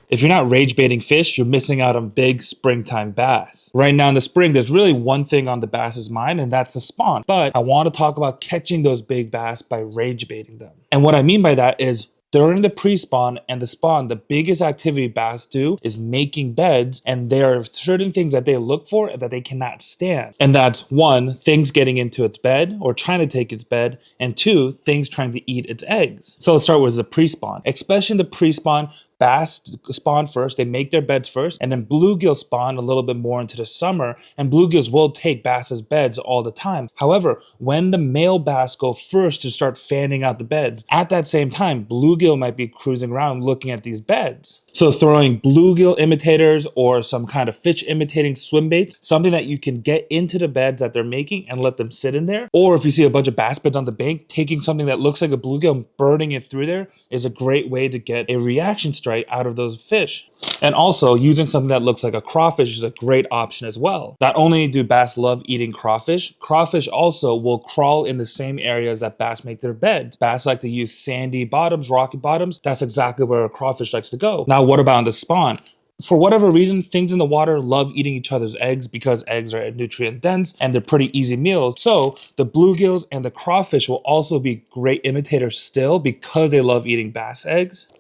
If you're not rage baiting fish, you're missing out on big springtime bass. Right now in the spring, there's really one thing on the bass's mind, and that's the spawn. But I want to talk about catching those big bass by rage baiting them. And what I mean by that is during the pre-spawn and the spawn, the biggest activity bass do is making beds, and there are certain things that they look for that they cannot stand. And that's one, things getting into its bed or trying to take its bed, and two, things trying to eat its eggs. So let's start with the pre-spawn. Especially in the pre-spawn, bass spawn first, they make their beds first, and then bluegill spawn a little bit more into the summer, and bluegills will take bass's beds all the time. However, when the male bass go first to start fanning out the beds, at that same time, bluegill might be cruising around looking at these beds. So throwing bluegill imitators or some kind of fish imitating swim bait, something that you can get into the beds that they're making and let them sit in there. Or if you see a bunch of bass beds on the bank, taking something that looks like a bluegill and burning it through there is a great way to get a reaction strike out of those fish. And also, using something that looks like a crawfish is a great option as well. Not only do bass love eating crawfish, crawfish also will crawl in the same areas that bass make their beds. Bass like to use sandy bottoms, rocky bottoms. That's exactly where a crawfish likes to go. Now, what about on the spawn? For whatever reason, things in the water love eating each other's eggs because eggs are nutrient dense and they're pretty easy meals. So the bluegills and the crawfish will also be great imitators still because they love eating bass eggs.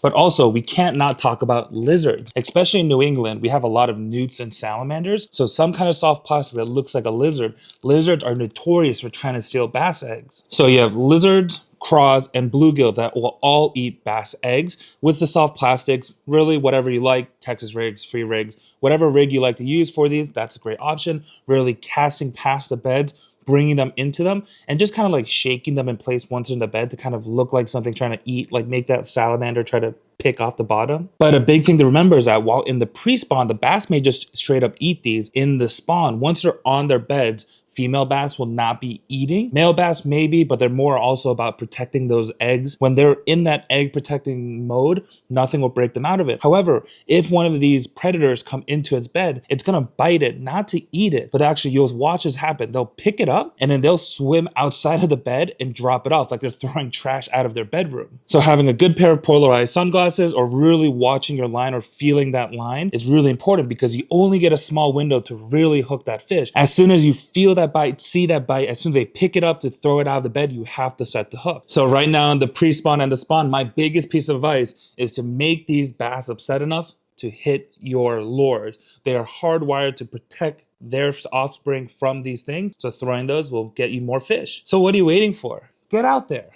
But also, we can't not talk about lizards. Especially in New England, we have a lot of newts and salamanders. So some kind of soft plastic that looks like a lizard. Lizards are notorious for trying to steal bass eggs. So you have lizards, craws, and bluegill that will all eat bass eggs. With the soft plastics, really whatever you like, Texas rigs, free rigs, whatever rig you like to use for these, that's a great option. Really casting past the beds, bringing them into them, and just kind of like shaking them in place once in the bed to kind of look like something trying to eat, like make that salamander try to pick off the bottom. But a big thing to remember is that while in the pre-spawn, the bass may just straight up eat these. In the spawn, once they're on their beds, female bass will not be eating. Male bass maybe, but they're more also about protecting those eggs. When they're in that egg protecting mode, nothing will break them out of it. However, if one of these predators come into its bed, it's gonna bite it, not to eat it, but actually you'll watch this happen. They'll pick it up and then they'll swim outside of the bed and drop it off like they're throwing trash out of their bedroom. So having a good pair of polarized sunglasses or really watching your line or feeling that line is really important because you only get a small window to really hook that fish. As soon as you feel that bite, see that bite, as soon as they pick it up to throw it out of the bed, you have to set the hook. So right now in the pre-spawn and the spawn, my biggest piece of advice is to make these bass upset enough to hit your lures. They are hardwired to protect their offspring from these things. So throwing those will get you more fish. So what are you waiting for? Get out there.